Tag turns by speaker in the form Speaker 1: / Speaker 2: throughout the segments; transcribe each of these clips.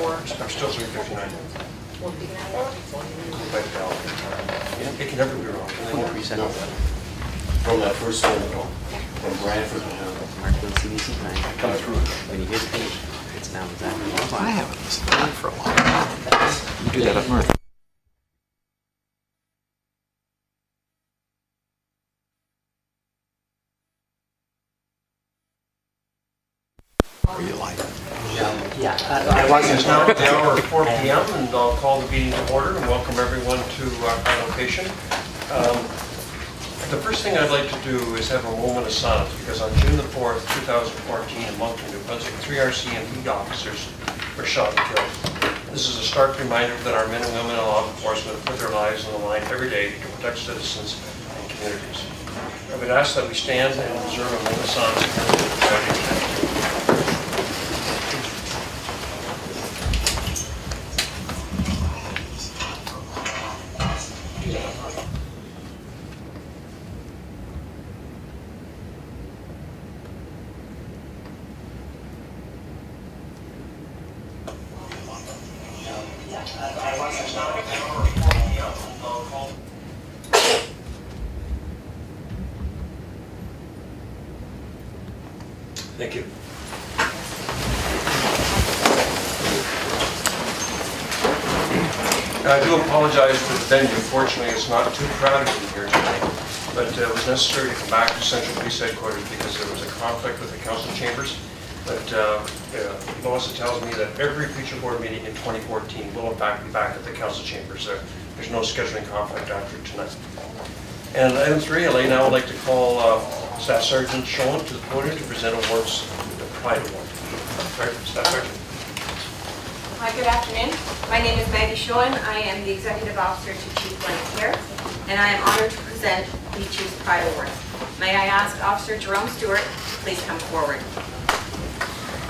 Speaker 1: I'm still 359. It can never be wrong.
Speaker 2: From that first phone call, from Bradford to him.
Speaker 3: Markville CBC time.
Speaker 1: Come through.
Speaker 3: When you hear the beat, it's now exactly
Speaker 4: Well, I haven't listened to that for a while. You do that up north. Or you like it?
Speaker 3: I wasn't.
Speaker 1: It's now the hour of 4 p.m. and I'll call the meeting to order and welcome everyone to our location. The first thing I'd like to do is have a moment of silence because on June the 4th, 2014 in Moncton, New Brunswick, 3 RCMP officers were shot and killed. This is a stark reminder that our men and women in law enforcement put their lives on the line every day to protect citizens and communities. I would ask that we stand and observe a moment of silence in front of the tragedy. Thank you. I do apologize for the venue. Fortunately, it's not too crowded in here tonight, but it was necessary to come back to Central Police Headquarters because there was a conflict with the council chambers. But Melissa tells me that every future board meeting in 2014 will in fact be back at the council chambers. There's no scheduling conflict after tonight. And item 3, now I'd like to call Staff Sergeant Schoen to the podium to present awards, the Pride Award. Right, Staff Sergeant.
Speaker 5: Hi, good afternoon. My name is Maggie Schoen. I am the Executive Officer to Chief Caire, and I am honored to present the Chief's Pride Award. May I ask Officer Jerome Stewart to please come forward.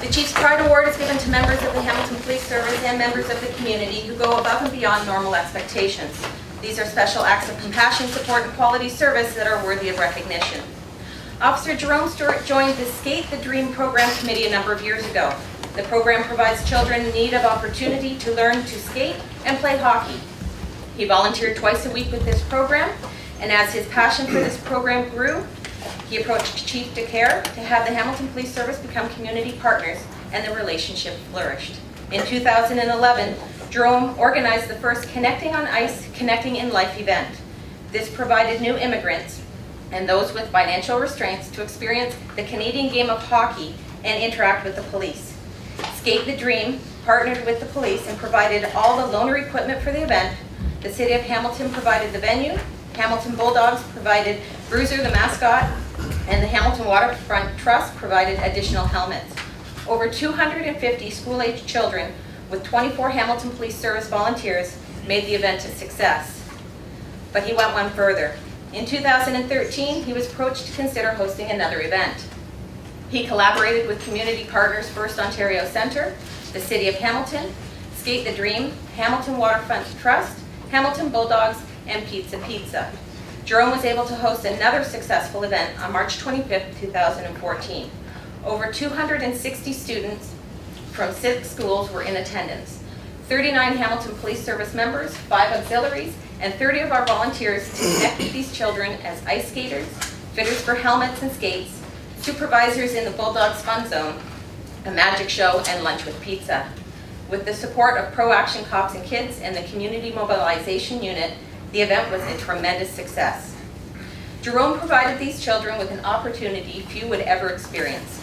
Speaker 5: The Chief's Pride Award is given to members of the Hamilton Police Service and members of the community who go above and beyond normal expectations. These are special acts of compassion, support, and quality service that are worthy of recognition. Officer Jerome Stewart joined the Skate the Dream program committee a number of years ago. The program provides children in need of opportunity to learn to skate and play hockey. He volunteered twice a week with this program, and as his passion for this program grew, he approached Chief Caire to have the Hamilton Police Service become community partners, and the relationship flourished. In 2011, Jerome organized the first Connecting on Ice, Connecting in Life event. This provided new immigrants and those with financial restraints to experience the Canadian game of hockey and interact with the police. Skate the Dream partnered with the police and provided all the loaner equipment for the event. The City of Hamilton provided the venue, Hamilton Bulldogs provided Bruiser the mascot, and the Hamilton Waterfront Trust provided additional helmets. Over 250 school-aged children with 24 Hamilton Police Service volunteers made the event a success. But he went one further. In 2013, he was approached to consider hosting another event. He collaborated with community partners First Ontario Centre, the City of Hamilton, Skate the Dream, Hamilton Waterfront Trust, Hamilton Bulldogs, and Pizza. Jerome was able to host another successful event on March 25th, 2014. Over 260 students from 6 schools were in attendance. 39 Hamilton Police Service members, 5 auxiliaries, and 30 of our volunteers to connect with these children as ice skaters, fitters for helmets and skates, supervisors in the Bulldogs Fun Zone, a magic show, and lunch with pizza. With the support of Pro Action Cops and Kids and the Community Mobilization Unit, the event was a tremendous success. Jerome provided these children with an opportunity few would ever experience.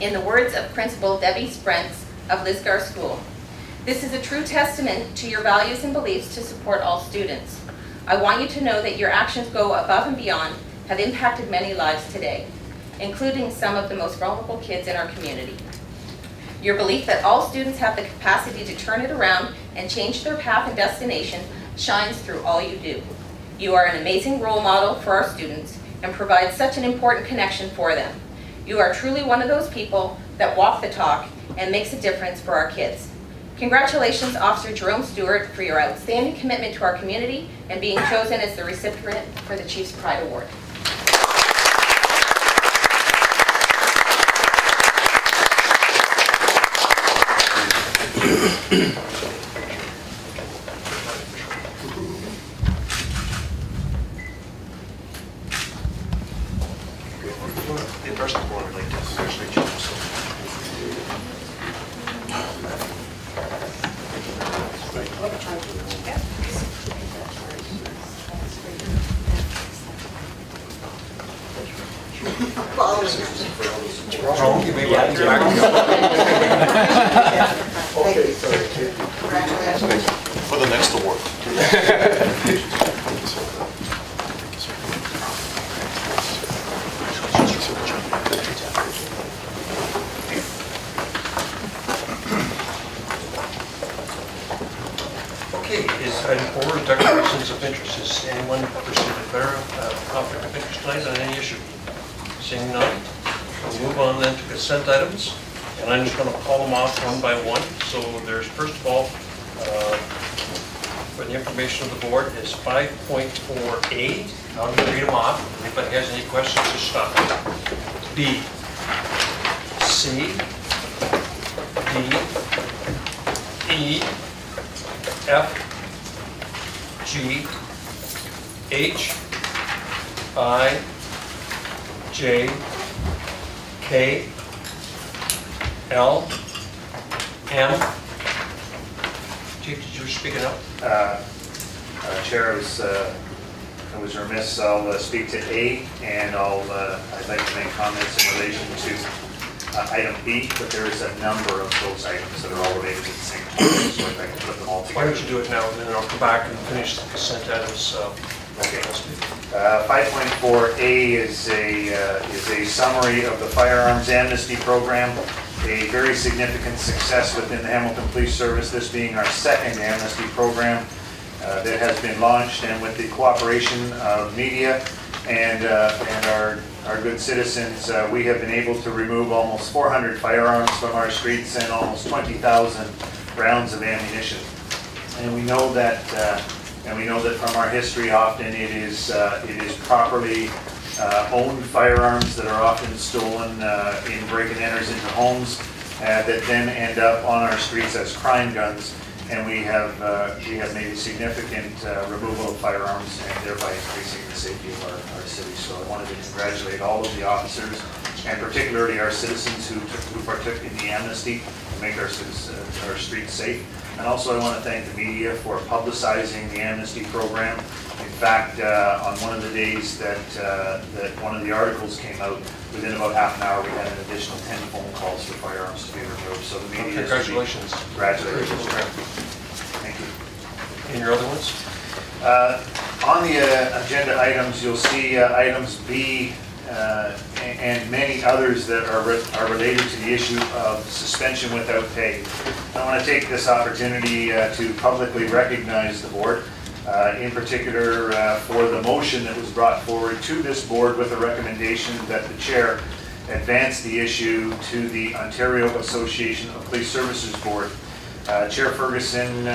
Speaker 5: In the words of Principal Debbie Sprentz of Lisgar School, "This is a true testament to your values and beliefs to support all students. I want you to know that your actions go above and beyond, have impacted many lives today, including some of the most vulnerable kids in our community. Your belief that all students have the capacity to turn it around and change their path and destination shines through all you do. You are an amazing role model for our students and provide such an important connection for them. You are truly one of those people that walk the talk and makes a difference for our kids. Congratulations, Officer Jerome Stewart, for your outstanding commitment to our community and being chosen as the recipient for the Chief's Pride Award."
Speaker 2: The person who would like to congratulate you also.
Speaker 1: Wrong, you may want to back.
Speaker 2: For the next award.
Speaker 1: Okay, is item 4, declarations of interest. Is anyone wishing to declare a conflict of interest tonight on any issue? Seeing none, we'll move on then to consent items, and I'm just going to call them off one by one. So there's, first of all, for the information of the board, is 5.4A. I'm going to read them off. If anybody has any questions, just stop. B, C, D, E, F, G, H, I, J, K, L, M. Chief, did you speak it up?
Speaker 6: Chair, I was remiss. I'll speak to A, and I'd like to make comments in relation to item B, but there is a number of those items that are all related to the same topic, so I'd like to put them all
Speaker 1: Why
Speaker 6: together.
Speaker 1: don't you do it now, and then I'll come back and finish the consent items.
Speaker 6: Okay. 5.4A is a summary of the firearms amnesty program, a very significant success within the Hamilton Police Service, this being our second amnesty program that has been launched, and with the cooperation of media and our good citizens, we have been able to remove almost 400 firearms from our streets and almost 20,000 rounds of ammunition. And we know that from our history, often it is properly owned firearms that are often stolen in break-and-enters into homes that then end up on our streets as crime guns. And we have made a significant removal of firearms and thereby increasing the safety of our city. So I wanted to congratulate all of the officers and particularly our citizens who partook in the amnesty to make our streets safe. And also I want to thank the media for publicizing the amnesty program. In fact, on one of the days that one of the articles came out, within about half an hour we had an additional 10 phone calls for firearms to be removed. So the media
Speaker 1: Congratulations.
Speaker 6: Congratulations. Thank you.
Speaker 1: And your other ones?
Speaker 6: On the agenda items, you'll see items B and many others that are related to the issue of suspension without pay. I want to take this opportunity to publicly recognize the board, in particular for the motion that was brought forward to this board with a recommendation that the chair advance the issue to the Ontario Association of Police Services Board. Chair Ferguson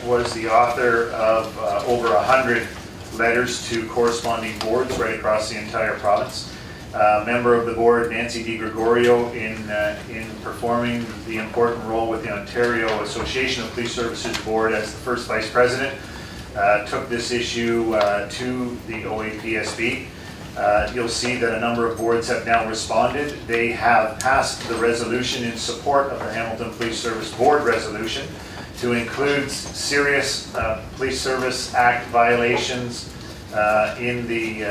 Speaker 6: was the author of over 100 letters to corresponding boards right across the entire province. Member of the board, Nancy DiGregorio, in performing the important role with the Ontario Association of Police Services Board as the first vice president, took this issue to the OAPSB. You'll see that a number of boards have now responded. They have passed the resolution in support of the Hamilton Police Service Board resolution to include serious Police Service Act violations in the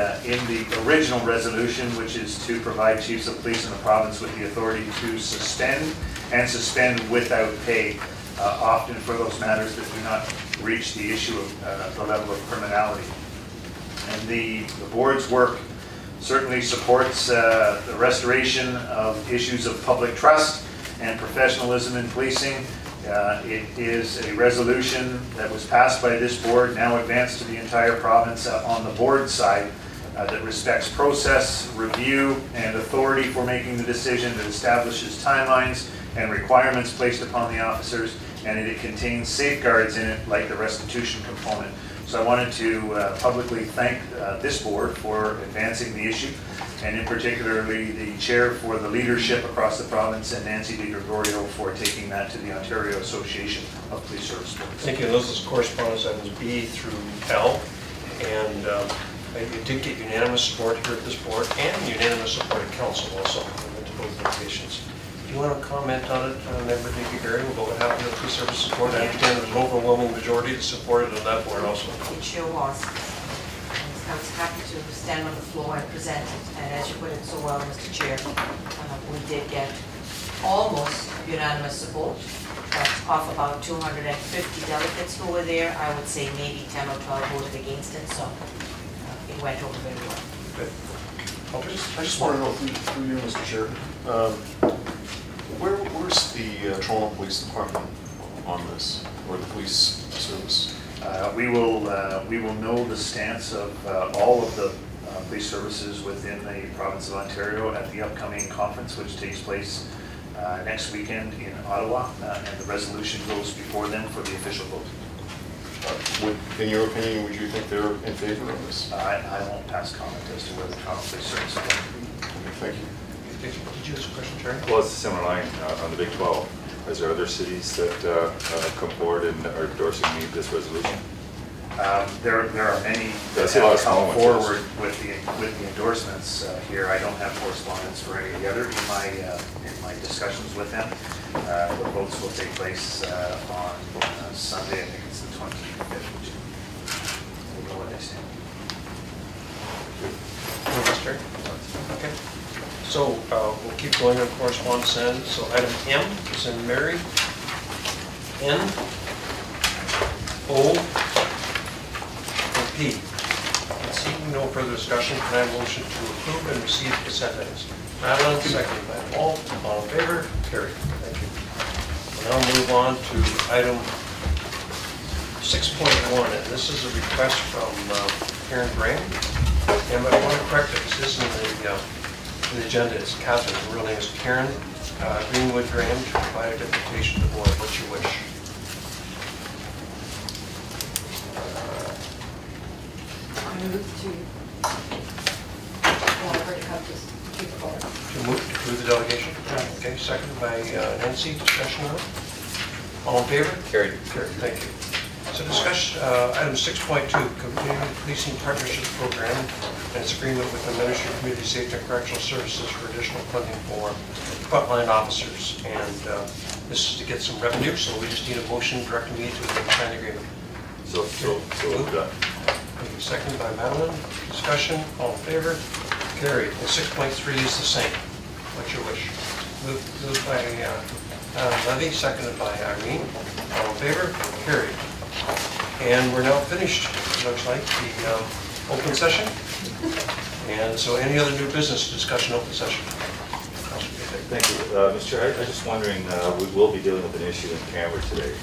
Speaker 6: original resolution, which is to provide chiefs of police in the province with the authority to suspend without pay, often for those matters that do not reach the issue of the level of criminality. And the board's work certainly supports the restoration of issues of public trust and professionalism in policing. It is a resolution that was passed by this board, now advanced to the entire province on the board side, that respects process, review, and authority for making the decision, that establishes timelines and requirements placed upon the officers, and it contains safeguards in it like the restitution component. So I wanted to publicly thank this board for advancing the issue and in particularly the chair for the leadership across the province and Nancy DeGregorio for taking that to the Ontario Association of Police Service Boards.
Speaker 1: Thank you. Those is correspondence items B through L. And it did get unanimous support here at this board and unanimous support at council also. We went to both locations. Do you want to comment on it, Member Caire, about what happened to the police service support? I understand there's an overwhelming majority that supported on that board also.
Speaker 7: It sure was. I was happy to stand on the floor and present it, and as you put it so well, Mr. Chair, we did get almost unanimous support. That's off about 250 delegates who were there. I would say maybe 10 or 12 voted against it, so it went over very well.
Speaker 1: Good.
Speaker 2: I just want to know through you, Mr. Chair, where's the Toronto Police Department on this, or the police service?
Speaker 6: We will know the stance of all of the police services within the province of Ontario at the upcoming conference, which takes place next weekend in Ottawa, and the resolution goes before them for the official vote.
Speaker 2: In your opinion, would you think they're in favor of this?
Speaker 6: I won't pass comment as to where the Toronto Police Service is going to be.
Speaker 2: Thank you.
Speaker 1: Did you have a question, Terry?
Speaker 8: Well, it's a similar line on the Big 12. Is there other cities that come forward and are endorsing this resolution?
Speaker 6: There are many that
Speaker 8: That's a lot
Speaker 6: have
Speaker 8: of small
Speaker 6: come
Speaker 8: ones,
Speaker 6: forward with the endorsements here. I don't have correspondence for any of the other in my discussions with them. The votes will take place on Sunday, I think it's the 25th. We'll know what they stand.
Speaker 1: Terry? Okay. So we'll keep going on correspondence then. So item M is in Mary. N, O, and P. And seeing no further discussion, can I have a motion to approve and receive consent items? Madeline, seconded by Paul. All in favor? Carried. Thank you. We'll now move on to item 6.1, and this is a request from Karen Graham. And I want to correct it, this isn't in the agenda, it's Catherine, her real name is Karen Greenwood Graham, to provide a deputation to the board. What's your wish?
Speaker 9: I move to, want her to come to the board.
Speaker 1: To move to approve the delegation? Okay, seconded by Nancy, discussion on it? All in favor?
Speaker 3: Carried.
Speaker 1: Carried, thank you. So discuss item 6.2, Community Policing Partnership Program and its agreement with the Ministry of Community Safety and Correctional Services for additional funding for frontline officers. And this is to get some revenue, so we just need a motion directing me to sign the agreement.
Speaker 8: So done.
Speaker 1: Thank you. Seconded by Madeline. Discussion, all in favor? Carried. And 6.3 is the same. What's your wish? Moved by Levy, seconded by Irene. All in favor? Carried. And we're now finished, it looks like, the open session. And so any other new business discussion, open session?
Speaker 8: Thank you. Mr. Chair, I'm just wondering, we will be dealing with an issue in Caire today.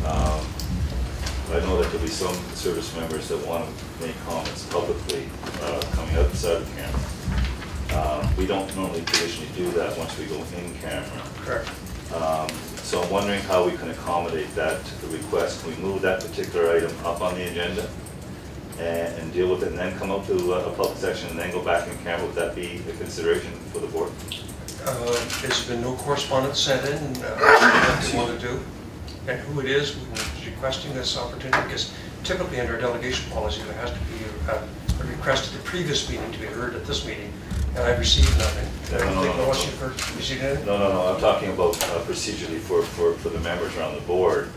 Speaker 8: I know that there'll be some service members that want to make comments publicly coming outside of camera. We don't normally traditionally do that once we go in camera.
Speaker 1: Correct.
Speaker 8: So I'm wondering how we can accommodate that request. Can we move that particular item up on the agenda and deal with it, and then come up to a public section and then go back in camera? Would that be a consideration for the board?
Speaker 1: There's been no correspondence sent in, what they want to do, and who it is requesting this opportunity, because typically under delegation policy, there has to be a request at the previous meeting to be heard at this meeting, and I've received nothing. Unless you've received anything?
Speaker 8: No. I'm talking about procedurally for the members around the board.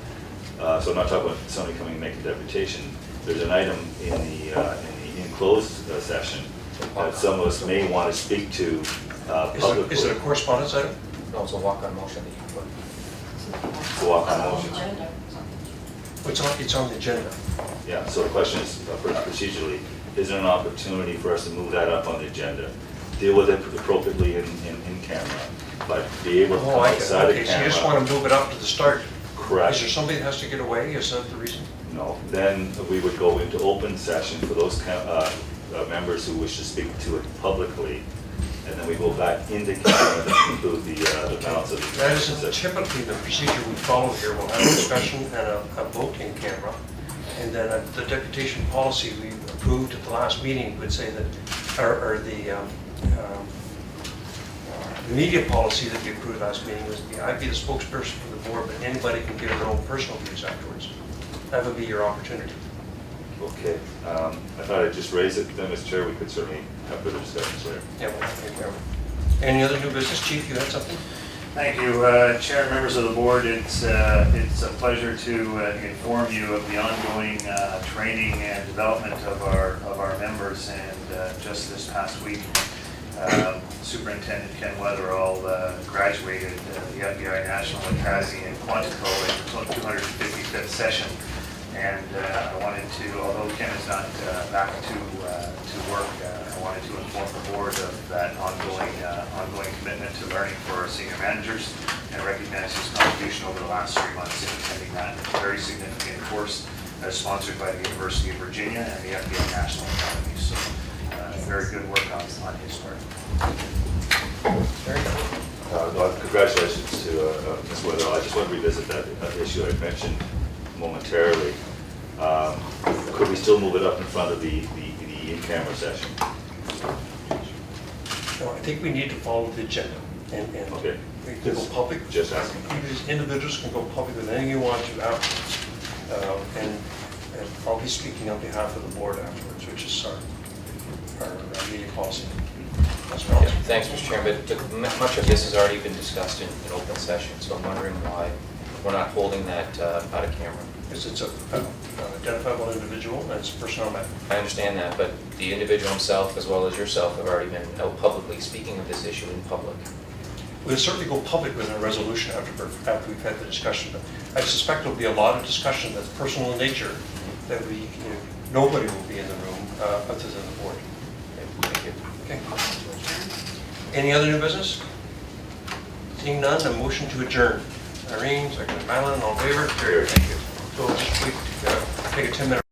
Speaker 8: So I'm not talking about somebody coming and making a deputation. There's an item in the enclosed session that some of us may want to speak to publicly.
Speaker 1: Is it a correspondence item?
Speaker 4: No, it's a walk-on motion that you can put.
Speaker 8: It's a walk-on motion.
Speaker 1: It's on the agenda.
Speaker 8: Yeah, so the question is, procedurally, is there an opportunity for us to move that up on the agenda? Deal with it appropriately in camera, but be able to come outside of
Speaker 1: Okay, so you just
Speaker 8: camera.
Speaker 1: want to move it up to the start?
Speaker 8: Correct.
Speaker 1: Is there somebody that has to get away? Is that the reason?
Speaker 8: No, then we would go into open session for those members who wish to speak to it publicly, and then we go back into camera to conclude the balance of the
Speaker 1: That isn't
Speaker 8: session.
Speaker 1: typically the procedure we follow here. We'll have a discussion and a vote in camera. And then the deputation policy we approved at the last meeting would say that, or the The media policy that we approved last meeting was, I'd be the spokesperson for the board, but anybody can give their own personal views afterwards. That would be your opportunity.
Speaker 8: Okay, I thought I'd just raise it, then, Mr. Chair, we could certainly have further discussions later.
Speaker 1: Yeah, well, thank you. Any other new business? Chief, you had something?
Speaker 6: Thank you, Chair and members of the board. It's a pleasure to inform you of the ongoing training and development of our members. And just this past week, Superintendent Ken Weatherall graduated the FBI National Academy in Quantico in his 255th session. And I wanted to, although Ken is not back to work, I wanted to inform the board of that ongoing commitment to learning for our senior managers and recognize his contribution over the last 3 months in attending that very significant course sponsored by the University of Virginia and the FBI National Academy. So very good work on his part.
Speaker 1: Very good.
Speaker 8: Congratulations to Ms. Weatherall. I just want to revisit that issue I mentioned momentarily. Could we still move it up in front of the in-camera session?
Speaker 1: No, I think we need to follow the agenda. And
Speaker 8: Okay.
Speaker 1: we can go public.
Speaker 8: Just asking.
Speaker 1: Individuals can go public with anything you want to afterwards. And I'll be speaking on behalf of the board afterwards, which is our media policy. That's
Speaker 10: Yeah,
Speaker 1: well.
Speaker 10: thanks, Mr. Chairman, but much of this has already been discussed in open session, so I'm wondering why we're not holding that out of camera.
Speaker 1: Because it's an identifiable individual and it's a personnel matter.
Speaker 10: I understand that, but the individual himself, as well as yourself, have already been out publicly speaking of this issue in public.
Speaker 1: We'll certainly go public with a resolution after we've had the discussion, but I suspect there'll be a lot of discussion that's personal in nature, that nobody will be in the room other than the board.
Speaker 10: Thank you.
Speaker 1: Okay. Any other new business? Seeing none, a motion to adjourn. Irene, second, Madeline, all in favor?
Speaker 8: Carried.
Speaker 1: Thank you. So just take a 10-minute